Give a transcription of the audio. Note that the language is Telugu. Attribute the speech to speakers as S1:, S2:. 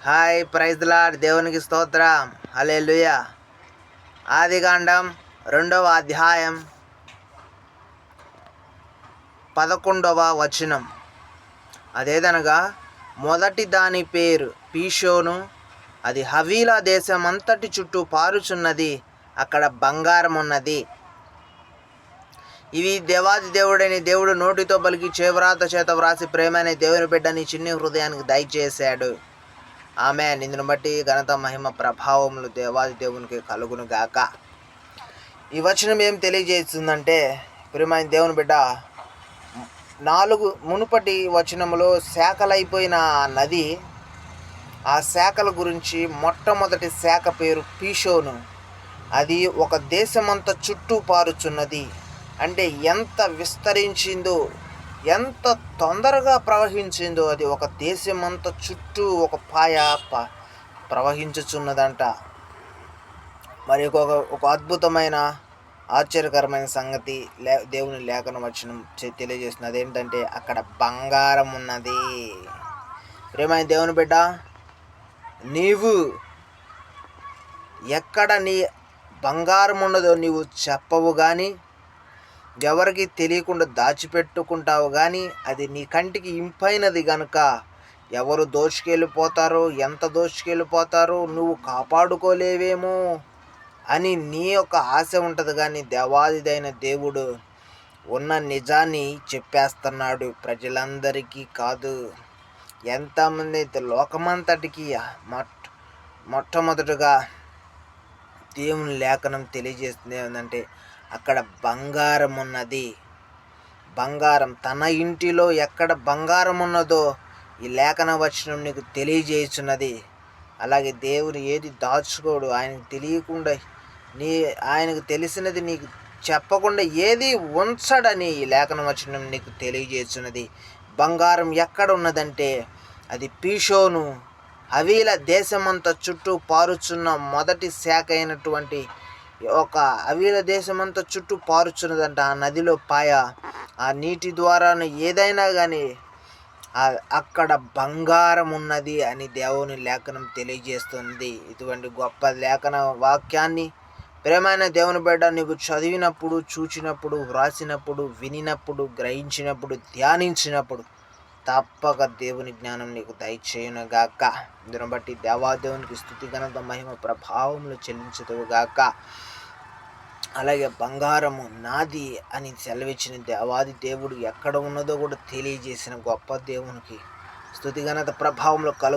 S1: Hi, praise the lord. దేవునికి స్తోత్రం. హల్లెలూయా. ఆదికాండం 2వ అధ్యాయం 11వ వచనం. అదేదనగా, మొదటి దాని పేరు పీషోను, అది హవీలా దేశమంతటి చుట్టూ పారుచున్నది, అక్కడ బంగారం ఉన్నది. ఇవి దేవాది దేవుడైన దేవుడు నోటితో పలికి చేవ్రాత చేత వ్రాసి ప్రేమైన దేవుని బిడ్డని చిన్ని హృదయానికి దయచేశాడు. ఆమేన్. ఇందును బట్టి ఘనత మహిమ ప్రభావములు దేవాది దేవునికి కలుగును గాక. ఈ వచనం ఏం తెలియజేస్తుందంటే, ప్రియమైన దేవుని బిడ్డ, 4 మునుపటి వచనములో శాఖలైపోయిన నది, ఆ శాఖల గురించి మొట్టమొదటి శాఖ పేరు పీషోను. అది ఒక దేశమంతా చుట్టూ పారుచున్నది. అంటే ఎంత విస్తరించిందో, ఎంత తొందరగా ప్రవహించిందో, అది ఒక దేశమంతా చుట్టూ ఒక పాయ ప్రవహించుచున్నదంట. మరి ఒక అద్భుతమైన ఆశ్చర్యకరమైన సంగతి దేవుని లేఖన వచనం తెలియజేస్తుంది. అదేంటంటే, అక్కడ బంగారం ఉన్నది. ప్రియమైన దేవుని బిడ్డ, నీవు ఎక్కడ నీ బంగారం ఉన్నదో నీవు చెప్పవు కానీ, ఎవరికి తెలియకుండా దాచిపెట్టుకుంటావు కానీ, అది నీ కంటికి ఇంపైనది గనుక ఎవరు దోచుకెళ్ళిపోతారో, ఎంత దోచుకెళ్ళిపోతారో, నువ్వు కాపాడుకోలేవేమో అని నీ యొక్క ఆశ ఉంటుంది. కానీ దేవాదిదైన దేవుడు ఉన్న నిజాన్ని చెప్పేస్తున్నాడు. ప్రజలందరికీ కాదు, ఎంతమంది అయితే లోకమంతటికి మొట్టమొదటిగా దేవుని లేఖనం తెలియజేస్తుంది ఏంటంటే, అక్కడ బంగారం ఉన్నది. బంగారం, తన ఇంటిలో ఎక్కడ బంగారం ఉన్నదో ఈ లేఖన వచనం నీకు తెలియజేస్తున్నది. అలాగే దేవుడు ఏది దాచుకోడు. ఆయనకు తెలియకుండా, ఆయనకు తెలిసినది నీకు చెప్పకుండా ఏది ఉంచడని ఈ లేఖన వచనం నీకు తెలియజేస్తున్నది. బంగారం ఎక్కడ ఉన్నదంటే, అది పీషోను, హవీల దేశమంతా చుట్టూ పారుచున్న మొదటి శాఖ అయినటువంటి ఒక హవీల దేశమంతా చుట్టూ పారుచున్నదంట. ఆ నదిలో పాయ, ఆ నీటి ద్వారా ఏదైనా కానీ అక్కడ బంగారం ఉన్నది అని దేవుని లేఖనం తెలియజేస్తుంది. ఇటువంటి గొప్ప లేఖన వాక్యాన్ని ప్రియమైన దేవుని బిడ్డ, నీవు చదివినప్పుడు, చూచినప్పుడు, వ్రాసినప్పుడు, వినినప్పుడు, గ్రహించినప్పుడు, ధ్యానించినప్పుడు తప్పక దేవుని జ్ఞానం నీకు దయచేయునుగాక. దీన్ని బట్టి దేవాదేవునికి స్తుతి ఘనత మహిమ ప్రభావములు చెల్లించుదువుగాక. అలాగే బంగారము నాది అని సెలవిచ్చిన దేవాది దేవుడు ఎక్కడ ఉన్నదో కూడా తెలియజేసిన గొప్ప దేవునికి స్తుతి ఘనత ప్రభావములు కలుగు.